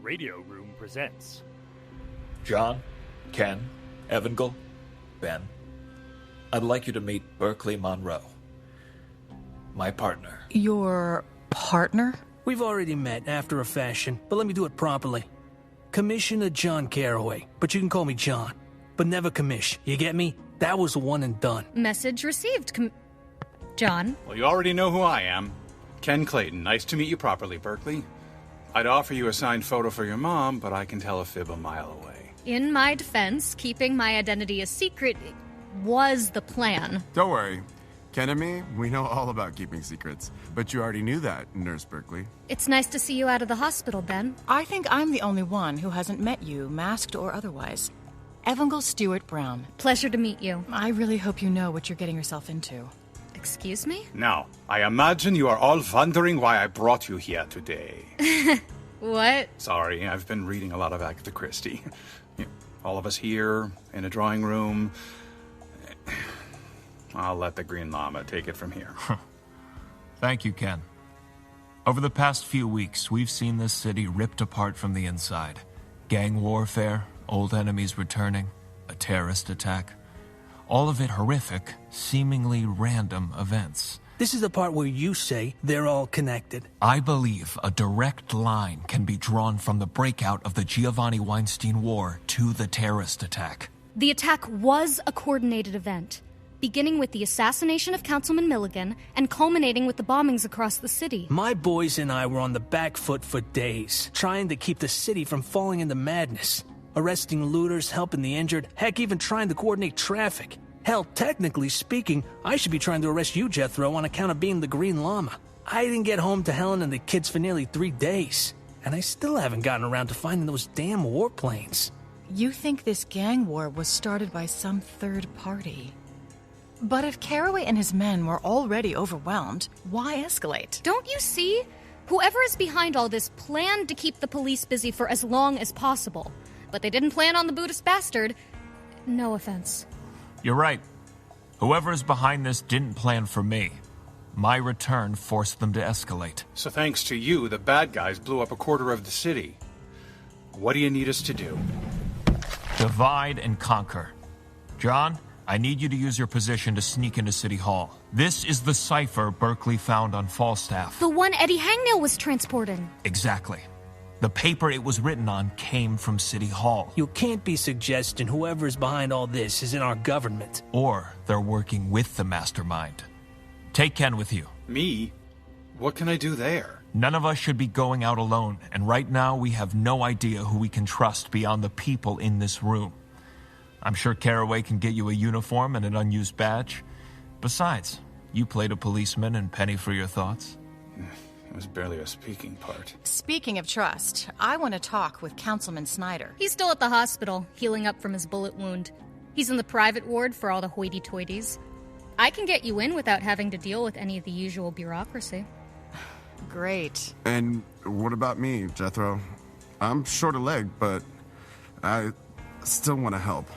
Radio Room presents John, Ken, Evangel, Ben, I'd like you to meet Berkeley Monroe, my partner. Your partner? We've already met after a fashion, but let me do it properly. Commissioner John Carraway, but you can call me John. But never commish, you get me? That was one and done. Message received, John. Well, you already know who I am. Ken Clayton. Nice to meet you properly, Berkeley. I'd offer you a signed photo for your mom, but I can tell a fib a mile away. In my defense, keeping my identity a secret was the plan. Don't worry. Ken and me, we know all about keeping secrets. But you already knew that, Nurse Berkeley. It's nice to see you out of the hospital, Ben. I think I'm the only one who hasn't met you, masked or otherwise. Evangel Stewart Brown. Pleasure to meet you. I really hope you know what you're getting yourself into. Excuse me? Now, I imagine you are all wondering why I brought you here today. What? Sorry, I've been reading a lot of Agatha Christie. All of us here, in a drawing room. I'll let the Green Lama take it from here. Thank you, Ken. Over the past few weeks, we've seen this city ripped apart from the inside. Gang warfare, old enemies returning, a terrorist attack. All of it horrific, seemingly random events. This is the part where you say they're all connected. I believe a direct line can be drawn from the breakout of the Giovanni Weinstein War to the terrorist attack. The attack was a coordinated event, beginning with the assassination of Councilman Milligan and culminating with the bombings across the city. My boys and I were on the back foot for days, trying to keep the city from falling into madness. Arresting looters, helping the injured, heck, even trying to coordinate traffic. Hell, technically speaking, I should be trying to arrest you, Jethro, on account of being the Green Lama. I didn't get home to Helen and the kids for nearly 3 days, and I still haven't gotten around to finding those damn warplanes. You think this gang war was started by some third party. But if Carraway and his men were already overwhelmed, why escalate? Don't you see? Whoever is behind all this planned to keep the police busy for as long as possible. But they didn't plan on the Buddhist bastard. No offense. You're right. Whoever is behind this didn't plan for me. My return forced them to escalate. So thanks to you, the bad guys blew up a quarter of the city. What do you need us to do? Divide and conquer. John, I need you to use your position to sneak into City Hall. This is the cipher Berkeley found on Falstaff. The one Eddie Hangnail was transporting. Exactly. The paper it was written on came from City Hall. You can't be suggesting whoever is behind all this is in our government. Or they're working with the mastermind. Take Ken with you. Me? What can I do there? None of us should be going out alone, and right now we have no idea who we can trust beyond the people in this room. I'm sure Carraway can get you a uniform and an unused badge. Besides, you played a policeman in Penny for Your Thoughts. It was barely a speaking part. Speaking of trust, I want to talk with Councilman Snyder. He's still at the hospital, healing up from his bullet wound. He's in the private ward for all the hoity-toities. I can get you in without having to deal with any of the usual bureaucracy. Great. And what about me, Jethro? I'm short of leg, but I still want to help.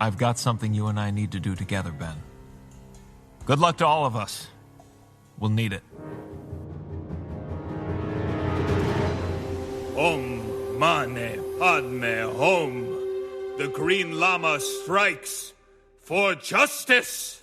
I've got something you and I need to do together, Ben. Good luck to all of us. We'll need it. Om Mane Padme Hum. The Green Lama strikes for justice.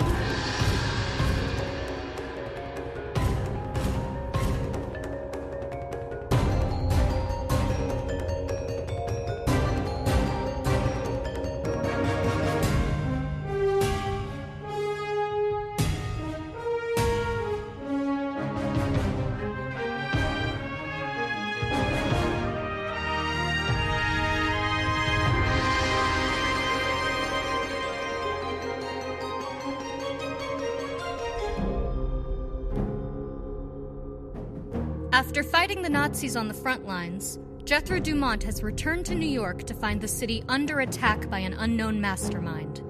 After fighting the Nazis on the front lines, Jethro Dumont has returned to New York to find the city under attack by an unknown mastermind.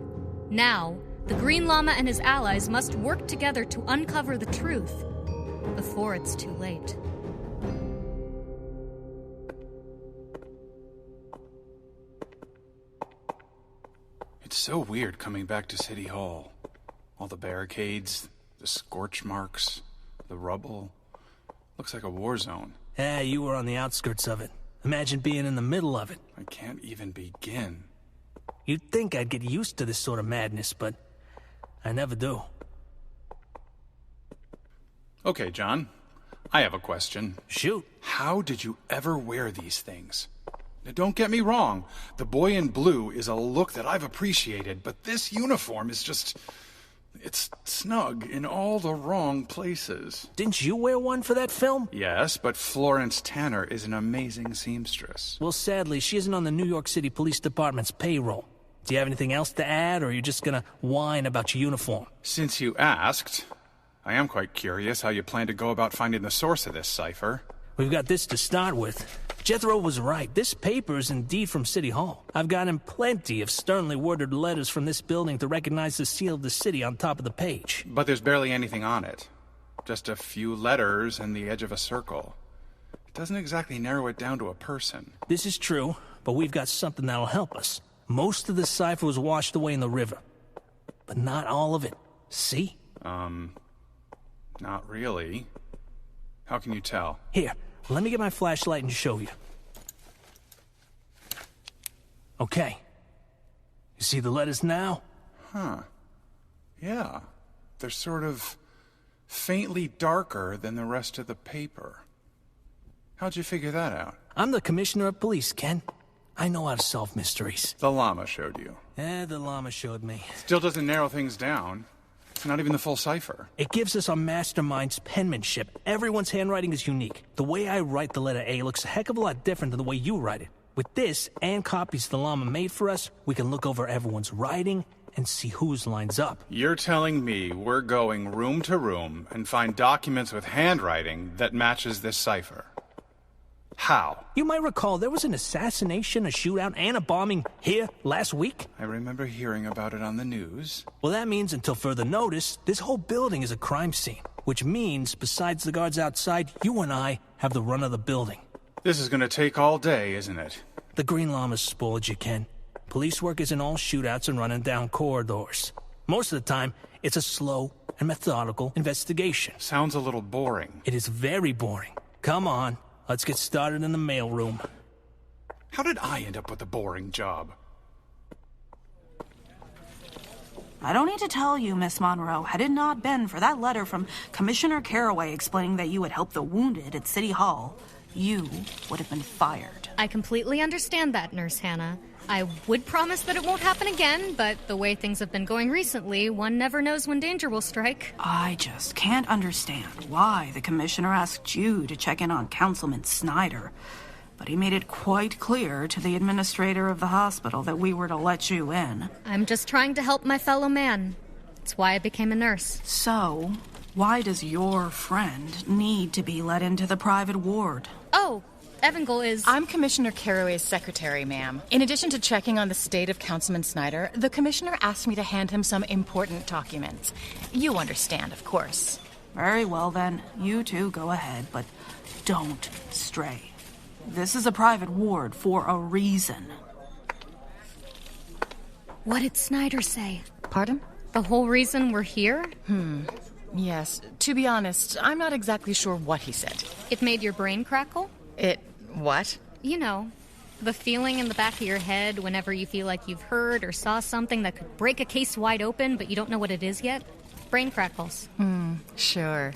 Now, the Green Lama and his allies must work together to uncover the truth before it's too late. It's so weird coming back to City Hall. All the barricades, the scorch marks, the rubble. Looks like a war zone. You were on the outskirts of it. Imagine being in the middle of it. I can't even begin. You'd think I'd get used to this sort of madness, but I never do. Okay, John. I have a question. Shoot. How did you ever wear these things? Now, don't get me wrong. The boy in blue is a look that I've appreciated, but this uniform is just... It's snug in all the wrong places. Didn't you wear one for that film? Yes, but Florence Tanner is an amazing seamstress. Well, sadly, she isn't on the New York City Police Department's payroll. Do you have anything else to add, or are you just gonna whine about your uniform? Since you asked, I am quite curious how you plan to go about finding the source of this cipher. We've got this to start with. Jethro was right. This paper is indeed from City Hall. I've gotten plenty of sternly worded letters from this building to recognize the seal of the city on top of the page. But there's barely anything on it. Just a few letters and the edge of a circle. It doesn't exactly narrow it down to a person. This is true, but we've got something that'll help us. Most of the cipher was washed away in the river. But not all of it. See? Not really. How can you tell? Here, let me get my flashlight and show you. Okay. You see the letters now? Huh. Yeah. They're sort of faintly darker than the rest of the paper. How'd you figure that out? I'm the commissioner of police, Ken. I know how to solve mysteries. The llama showed you. The llama showed me. Still doesn't narrow things down. It's not even the full cipher. It gives us our mastermind's penmanship. Everyone's handwriting is unique. The way I write the letter A looks a heck of a lot different than the way you write it. With this, and copies the llama made for us, we can look over everyone's writing and see whose lines up. You're telling me we're going room to room and find documents with handwriting that matches this cipher? How? You might recall there was an assassination, a shootout, and a bombing here last week. I remember hearing about it on the news. Well, that means until further notice, this whole building is a crime scene. Which means, besides the guards outside, you and I have the run of the building. This is gonna take all day, isn't it? The Green Lama spoiled you, Ken. Police work isn't all shootouts and running down corridors. Most of the time, it's a slow and methodical investigation. Sounds a little boring. It is very boring. Come on. Let's get started in the mailroom. How did I end up with a boring job? I don't need to tell you, Miss Monroe, had it not been for that letter from Commissioner Caraway explaining that you had helped the wounded at City Hall, you would have been fired. I completely understand that, Nurse Hannah. I would promise that it won't happen again, but the way things have been going recently, one never knows when danger will strike. I just can't understand why the commissioner asked you to check in on Councilman Snyder, but he made it quite clear to the administrator of the hospital that we were to let you in. I'm just trying to help my fellow man. It's why I became a nurse. So, why does your friend need to be let into the private ward? Oh, Evangel is... I'm Commissioner Caraway's secretary, ma'am. In addition to checking on the state of Councilman Snyder, the commissioner asked me to hand him some important documents. You understand, of course. Very well, then. You two go ahead, but don't stray. This is a private ward for a reason. What did Snyder say? Pardon? The whole reason we're here? Yes. To be honest, I'm not exactly sure what he said. It made your brain crackle? What? You know, the feeling in the back of your head whenever you feel like you've heard or saw something that could break a case wide open, but you don't know what it is yet? Brain crackles. Sure.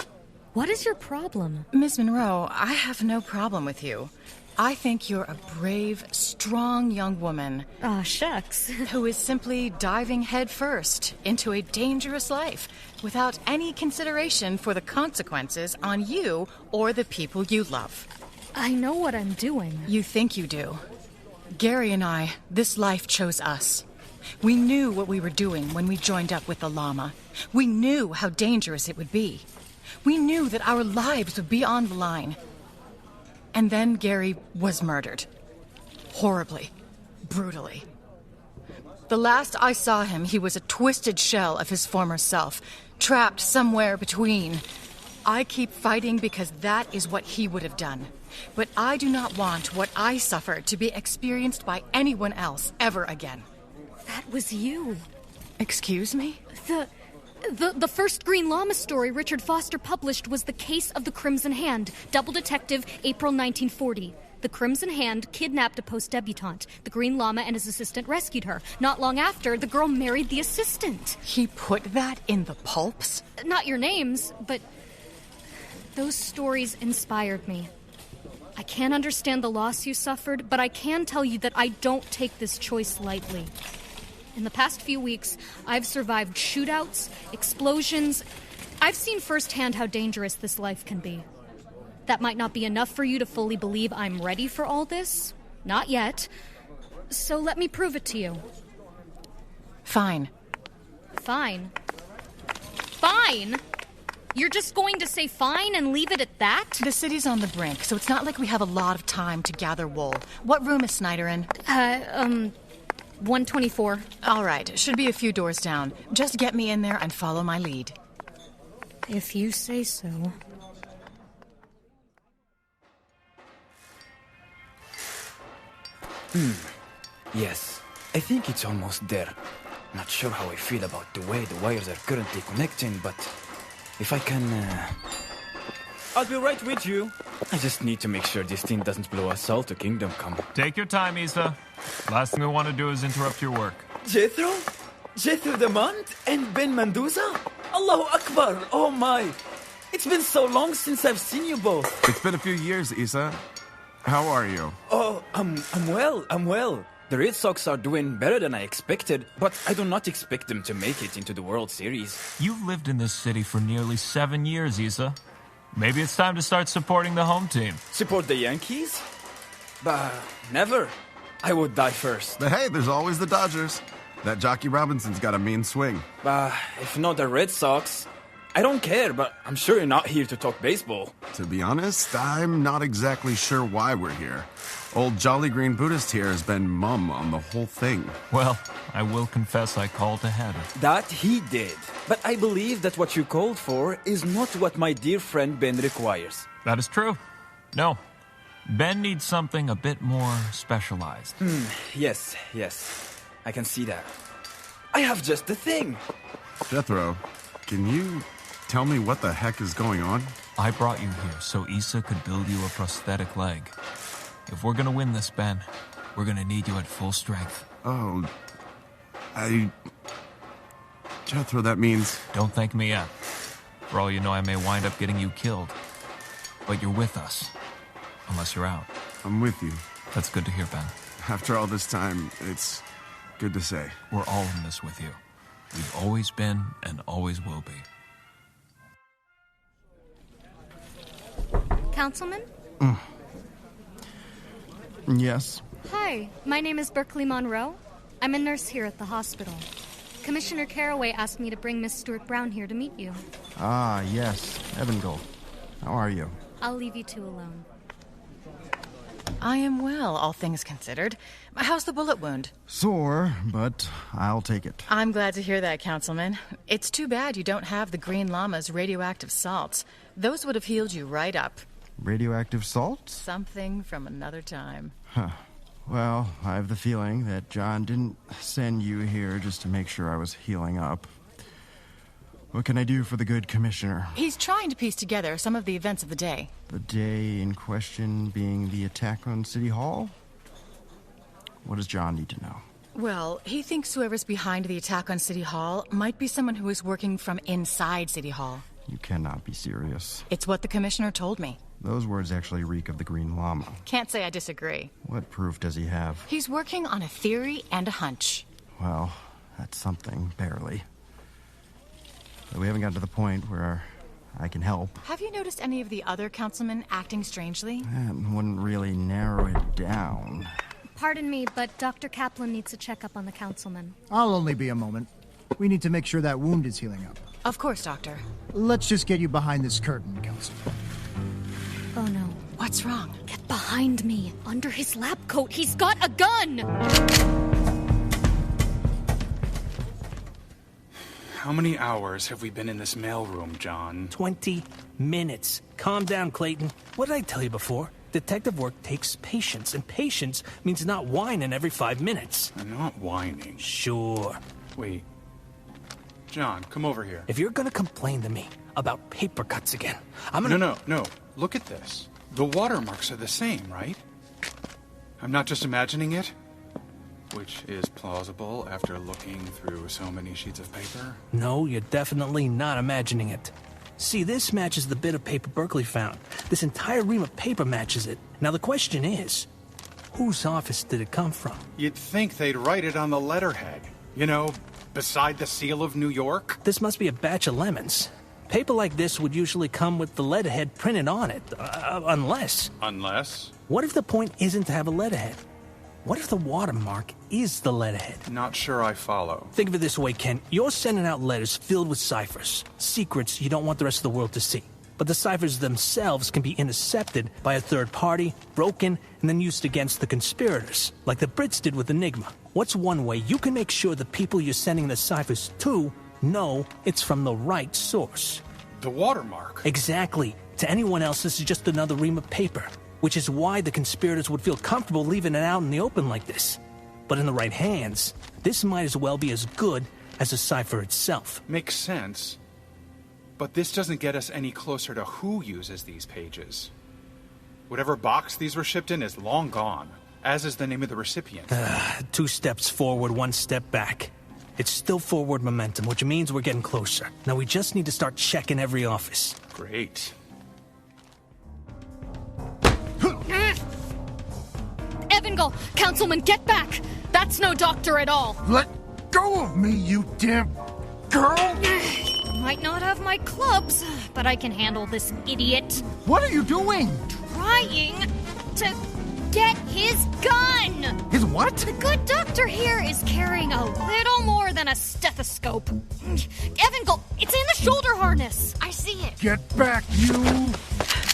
What is your problem? Miss Monroe, I have no problem with you. I think you're a brave, strong young woman. Aw, shucks. Who is simply diving headfirst into a dangerous life without any consideration for the consequences on you or the people you love. I know what I'm doing. You think you do. Gary and I, this life chose us. We knew what we were doing when we joined up with the llama. We knew how dangerous it would be. We knew that our lives would be on the line. And then Gary was murdered. Horribly. Brutally. The last I saw him, he was a twisted shell of his former self, trapped somewhere between. I keep fighting because that is what he would have done. But I do not want what I suffered to be experienced by anyone else ever again. That was you. Excuse me? The first Green Lama story Richard Foster published was The Case of the Crimson Hand, Double Detective, April 1940. The Crimson Hand kidnapped a post-debutante. The Green Lama and his assistant rescued her. Not long after, the girl married the assistant. He put that in the pulps? Not your names, but those stories inspired me. I can't understand the loss you suffered, but I can tell you that I don't take this choice lightly. In the past few weeks, I've survived shootouts, explosions. I've seen firsthand how dangerous this life can be. That might not be enough for you to fully believe I'm ready for all this. Not yet. So let me prove it to you. Fine. Fine? Fine? You're just going to say fine and leave it at that? The city's on the brink, so it's not like we have a lot of time to gather wool. What room is Snyder in? 124. All right, should be a few doors down. Just get me in there and follow my lead. If you say so. Yes, I think it's almost there. Not sure how I feel about the way the wires are currently connecting, but if I can... I'll be right with you. I just need to make sure this thing doesn't blow us all to Kingdom Come. Take your time, Issa. Last thing we want to do is interrupt your work. Jethro? Jethro Demont and Ben Mendoza? Allahu Akbar, oh my. It's been so long since I've seen you both. It's been a few years, Issa. How are you? Oh, I'm well. The Red Sox are doing better than I expected, but I do not expect them to make it into the World Series. You've lived in this city for nearly 7 years, Issa. Maybe it's time to start supporting the home team. Support the Yankees? Bah, never. I would die first. But hey, there's always the Dodgers. That Jockey Robinson's got a mean swing. Bah, if not the Red Sox, I don't care, but I'm sure you're not here to talk baseball. To be honest, I'm not exactly sure why we're here. Old Jolly Green Buddhist here has been mum on the whole thing. Well, I will confess I called ahead. That he did. But I believe that what you called for is not what my dear friend Ben requires. That is true. No. Ben needs something a bit more specialized. Yes. I can see that. I have just the thing. Jethro, can you tell me what the heck is going on? I brought you here so Issa could build you a prosthetic leg. If we're gonna win this, Ben, we're gonna need you at full strength. Oh, Jethro, that means... Don't thank me yet. For all you know, I may wind up getting you killed. But you're with us. Unless you're out. I'm with you. That's good to hear, Ben. After all this time, it's good to say. We're all in this with you. We've always been and always will be. Councilman? Yes? Hi, my name is Berkeley Monroe. I'm a nurse here at the hospital. Commissioner Caraway asked me to bring Miss Stewart Brown here to meet you. Ah, yes. Evangold. How are you? I'll leave you two alone. I am well, all things considered. How's the bullet wound? Sore, but I'll take it. I'm glad to hear that, Councilman. It's too bad you don't have the Green Lama's radioactive salts. Those would have healed you right up. Radioactive salts? Something from another time. Huh. Well, I have the feeling that John didn't send you here just to make sure I was healing up. What can I do for the good commissioner? He's trying to piece together some of the events of the day. The day in question being the attack on City Hall? What does John need to know? Well, he thinks whoever's behind the attack on City Hall might be someone who is working from inside City Hall. You cannot be serious. It's what the commissioner told me. Those words actually reek of the Green Lama. Can't say I disagree. What proof does he have? He's working on a theory and a hunch. Well, that's something, barely. But we haven't gotten to the point where I can help. Have you noticed any of the other councilmen acting strangely? That wouldn't really narrow it down. Pardon me, but Dr. Kaplan needs a checkup on the councilman. I'll only be a moment. We need to make sure that wound is healing up. Of course, Doctor. Let's just get you behind this curtain, Councilman. Oh no. What's wrong? Get behind me. Under his lab coat, he's got a gun! How many hours have we been in this mailroom, John? 20 minutes. Calm down, Clayton. What did I tell you before? Detective work takes patience, and patience means not whining every 5 minutes. I'm not whining. Sure. Wait. John, come over here. If you're gonna complain to me about paper cuts again, I'm gonna... No. Look at this. The watermarks are the same, right? I'm not just imagining it, which is plausible after looking through so many sheets of paper. No, you're definitely not imagining it. See, this matches the bit of paper Berkeley found. This entire ream of paper matches it. Now the question is, whose office did it come from? You'd think they'd write it on the letterhead. You know, beside the seal of New York. This must be a batch of lemons. Paper like this would usually come with the letterhead printed on it, unless... Unless? What if the point isn't to have a letterhead? What if the watermark is the letterhead? Not sure I follow. Think of it this way, Ken. You're sending out letters filled with ciphers. Secrets you don't want the rest of the world to see. But the ciphers themselves can be intercepted by a third party, broken, and then used against the conspirators, like the Brits did with Enigma. What's one way you can make sure the people you're sending the ciphers to know it's from the right source? The watermark. Exactly. To anyone else, this is just another ream of paper, which is why the conspirators would feel comfortable leaving it out in the open like this. But in the right hands, this might as well be as good as the cipher itself. Makes sense. But this doesn't get us any closer to who uses these pages. Whatever box these were shipped in is long gone, as is the name of the recipient. 2 steps forward, 1 step back. It's still forward momentum, which means we're getting closer. Now we just need to start checking every office. Great. Evangel, Councilman, get back! That's no doctor at all! Let go of me, you damn girl! Might not have my clubs, but I can handle this idiot. What are you doing? Trying to get his gun! His what? The good doctor here is carrying a little more than a stethoscope. Evangel, it's in the shoulder harness. I see it. Get back, you!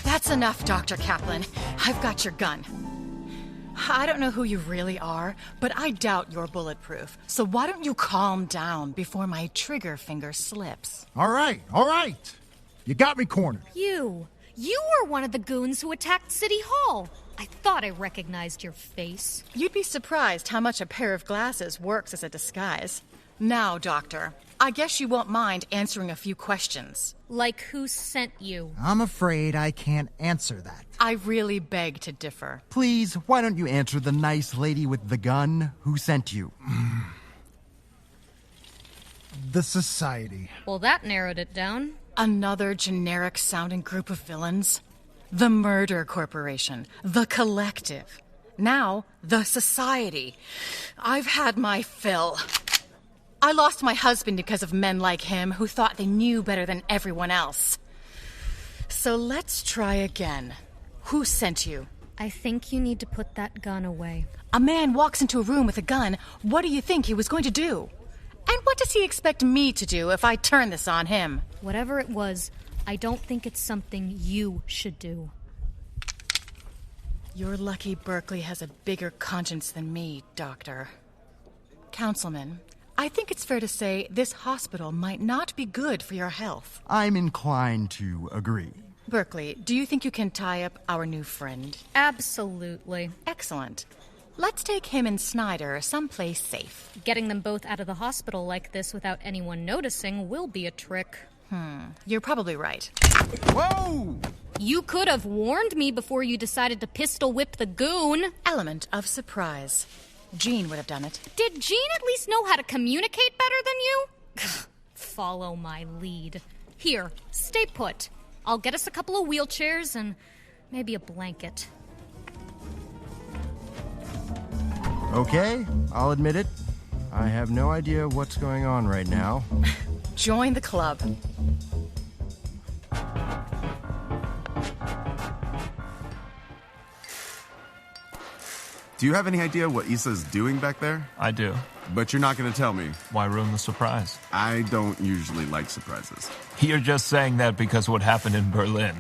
That's enough, Dr. Kaplan. I've got your gun. I don't know who you really are, but I doubt you're bulletproof. So why don't you calm down before my trigger finger slips? All right. You got me cornered. You were one of the goons who attacked City Hall. I thought I recognized your face. You'd be surprised how much a pair of glasses works as a disguise. Now, Doctor, I guess you won't mind answering a few questions. Like who sent you? I'm afraid I can't answer that. I really beg to differ. Please, why don't you answer the nice lady with the gun who sent you? The Society. Well, that narrowed it down. Another generic-sounding group of villains. The Murder Corporation. The Collective. Now, the Society. I've had my fill. I lost my husband because of men like him who thought they knew better than everyone else. So let's try again. Who sent you? I think you need to put that gun away. A man walks into a room with a gun. What do you think he was going to do? And what does he expect me to do if I turn this on him? Whatever it was, I don't think it's something you should do. You're lucky Berkeley has a bigger conscience than me, Doctor. Councilman, I think it's fair to say this hospital might not be good for your health. I'm inclined to agree. Berkeley, do you think you can tie up our new friend? Absolutely. Excellent. Let's take him and Snyder someplace safe. Getting them both out of the hospital like this without anyone noticing will be a trick. You're probably right. Whoa! You could have warned me before you decided to pistol whip the goon. Element of surprise. Jean would have done it. Did Jean at least know how to communicate better than you? Follow my lead. Here, stay put. I'll get us a couple of wheelchairs and maybe a blanket. Okay, I'll admit it. I have no idea what's going on right now. Join the club. Do you have any idea what Issa's doing back there? I do. But you're not going to tell me. Why ruin the surprise? I don't usually like surprises. You're just saying that because what happened in Berlin.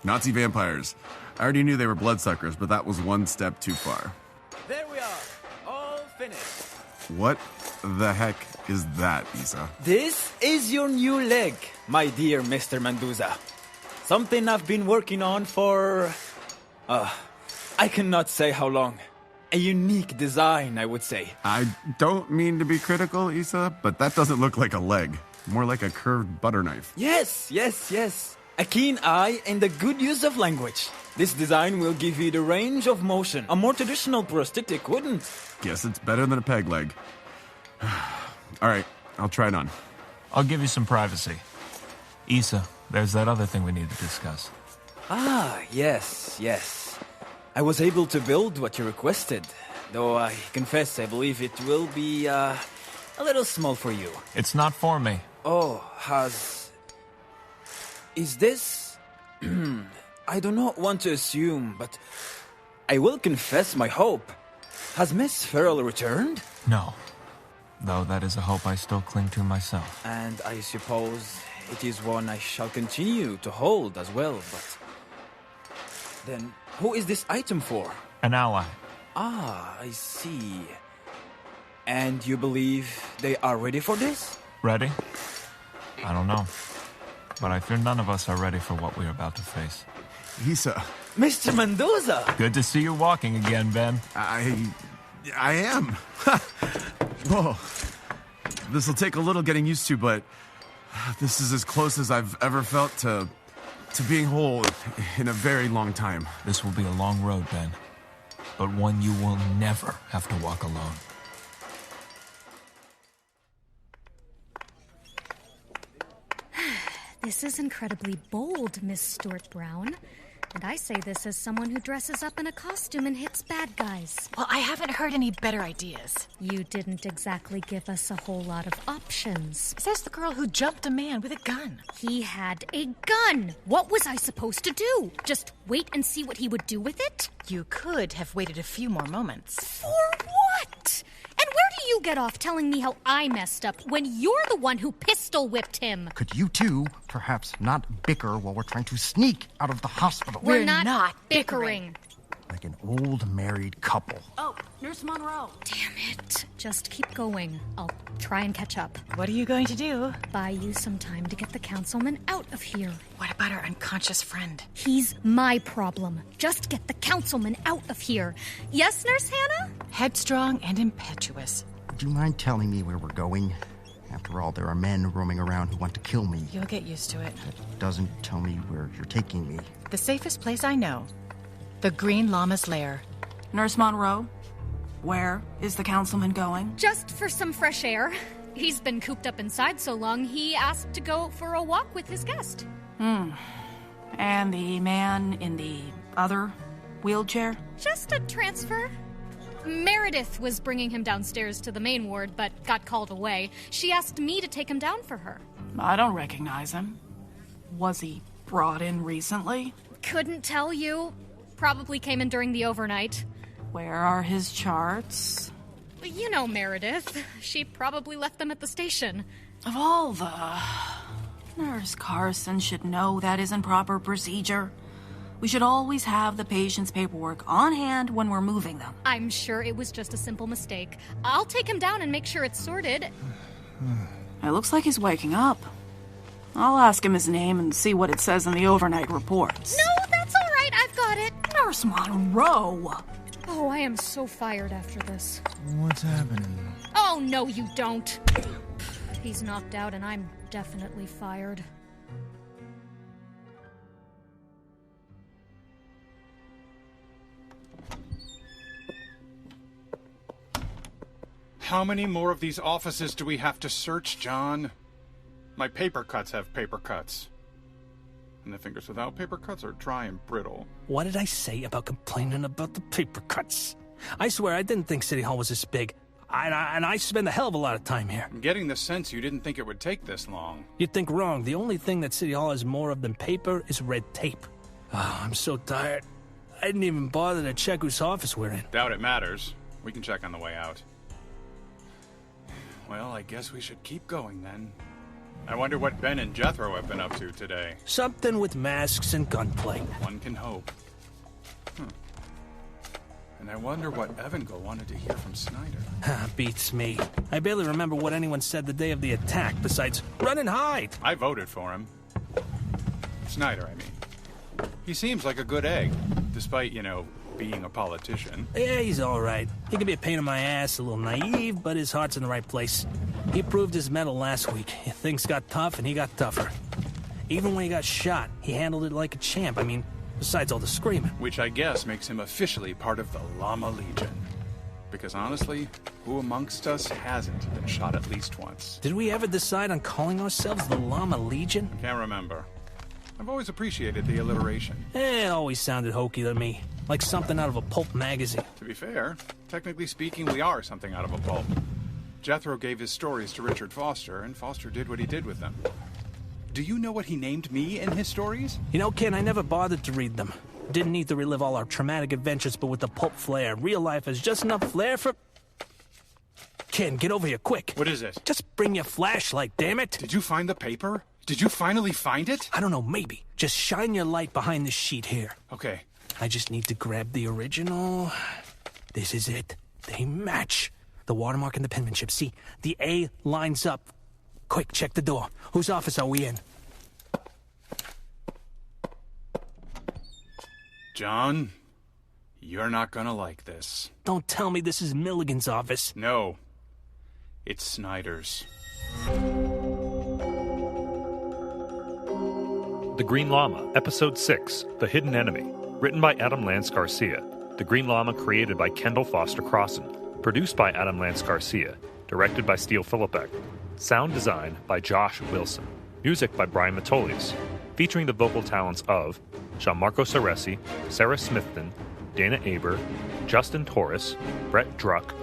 Nazi vampires. I already knew they were bloodsuckers, but that was one step too far. There we are, all finished. What the heck is that, Issa? This is your new leg, my dear Mr. Mendoza. Something I've been working on for... I cannot say how long. A unique design, I would say. I don't mean to be critical, Issa, but that doesn't look like a leg. More like a curved butter knife. Yes. A keen eye and a good use of language. This design will give you the range of motion a more traditional prosthetic wouldn't. Guess it's better than a peg leg. All right, I'll try it on. I'll give you some privacy. Issa, there's that other thing we need to discuss. Ah, yes. I was able to build what you requested, though I confess I believe it will be, a little small for you. It's not for me. Oh, Is this... I do not want to assume, but I will confess my hope. Has Miss Farrell returned? No. Though that is a hope I still cling to myself. And I suppose it is one I shall continue to hold as well, but... Then, who is this item for? An ally. Ah, I see. And you believe they are ready for this? Ready? I don't know. But I fear none of us are ready for what we are about to face. Issa. Mr. Mendoza! Good to see you walking again, Ben. I am. Whoa. This'll take a little getting used to, but this is as close as I've ever felt to being whole in a very long time. This will be a long road, Ben. But one you will never have to walk alone. This is incredibly bold, Miss Stuart Brown. And I say this as someone who dresses up in a costume and hits bad guys. Well, I haven't heard any better ideas. You didn't exactly give us a whole lot of options. Says the girl who jumped a man with a gun. He had a gun. What was I supposed to do? Just wait and see what he would do with it? You could have waited a few more moments. For what? And where do you get off telling me how I messed up when you're the one who pistol whipped him? Could you two perhaps not bicker while we're trying to sneak out of the hospital? We're not bickering. Like an old married couple. Oh, Nurse Monroe. Damn it. Just keep going. I'll try and catch up. What are you going to do? Buy you some time to get the councilman out of here. What about our unconscious friend? He's my problem. Just get the councilman out of here. Yes, Nurse Hannah? Headstrong and impetuous. Do you mind telling me where we're going? After all, there are men roaming around who want to kill me. You'll get used to it. That doesn't tell me where you're taking me. The safest place I know. The Green Lama's lair. Nurse Monroe, where is the councilman going? Just for some fresh air. He's been cooped up inside so long, he asked to go for a walk with his guest. And the man in the other wheelchair? Just a transfer. Meredith was bringing him downstairs to the main ward, but got called away. She asked me to take him down for her. I don't recognize him. Was he brought in recently? Couldn't tell you. Probably came in during the overnight. Where are his charts? You know Meredith. She probably left them at the station. Of all the... Nurse Carson should know that isn't proper procedure. We should always have the patient's paperwork on hand when we're moving them. I'm sure it was just a simple mistake. I'll take him down and make sure it's sorted. It looks like he's waking up. I'll ask him his name and see what it says in the overnight reports. No, that's all right. I've got it. Nurse Monroe! Oh, I am so fired after this. What's happening? Oh, no, you don't. He's knocked out and I'm definitely fired. How many more of these offices do we have to search, John? My paper cuts have paper cuts. And the fingers without paper cuts are dry and brittle. What did I say about complaining about the paper cuts? I swear I didn't think City Hall was this big. And I spend a hell of a lot of time here. I'm getting the sense you didn't think it would take this long. You'd think wrong. The only thing that City Hall has more of than paper is red tape. Oh, I'm so tired. I didn't even bother to check whose office we're in. Doubt it matters. We can check on the way out. Well, I guess we should keep going then. I wonder what Ben and Jethro have been up to today. Something with masks and gunplay. One can hope. And I wonder what Evangel wanted to hear from Snyder. Beats me. I barely remember what anyone said the day of the attack, besides run and hide. I voted for him. Snyder, I mean. He seems like a good egg, despite, being a politician. Yeah, he's all right. He can be a pain in my ass, a little naive, but his heart's in the right place. He proved his mettle last week. Things got tough, and he got tougher. Even when he got shot, he handled it like a champ. I mean, besides all the screaming. Which I guess makes him officially part of the Lama Legion. Because honestly, who amongst us hasn't been shot at least once? Did we ever decide on calling ourselves the Lama Legion? Can't remember. I've always appreciated the alliteration. It always sounded hokey to me. Like something out of a pulp magazine. To be fair, technically speaking, we are something out of a pulp. Jethro gave his stories to Richard Foster, and Foster did what he did with them. Do you know what he named me in his stories? You know, Ken, I never bothered to read them. Didn't need to relive all our traumatic adventures, but with the pulp flair, real life has just enough flair for... Ken, get over here, quick. What is it? Just bring your flashlight, damn it. Did you find the paper? Did you finally find it? I don't know, maybe. Just shine your light behind this sheet here. Okay. I just need to grab the original. This is it. They match. The watermark and the penmanship. See, the A lines up. Quick, check the door. Whose office are we in? John, you're not gonna like this. Don't tell me this is Milligan's office. No. It's Snyder's. The Green Lama, Episode 6, The Hidden Enemy. Written by Adam Lance Garcia. The Green Lama created by Kendall Foster Crossan. Produced by Adam Lance Garcia. Directed by Steele Philippek. Sound design by Josh Wilson. Music by Brian Matolius. Featuring the vocal talents of Gianmarco Ceresi, Sarah Smithton, Dana Aber, Justin Torres, Brett Druck,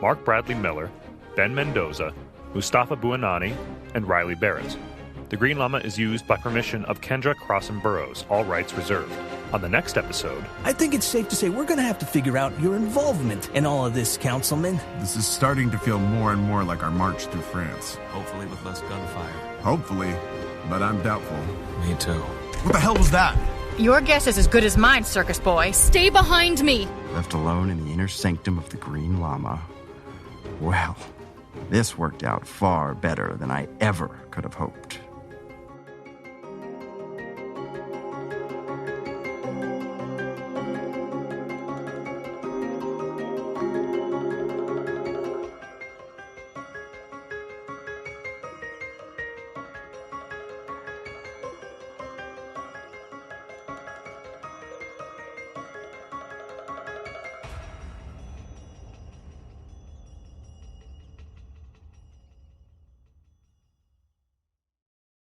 Mark Bradley Miller, Ben Mendoza, Mustafa Buanani, and Riley Barrett. The Green Lama is used by permission of Kendra Crossan Burrows, all rights reserved. On the next episode... I think it's safe to say we're gonna have to figure out your involvement in all of this, Councilman. This is starting to feel more and more like our march through France. Hopefully with less gunfire. Hopefully, but I'm doubtful. Me too. What the hell was that? Your guess is as good as mine, circus boy. Stay behind me! Left alone in the inner sanctum of the Green Lama. Well, this worked out far better than I ever could have hoped.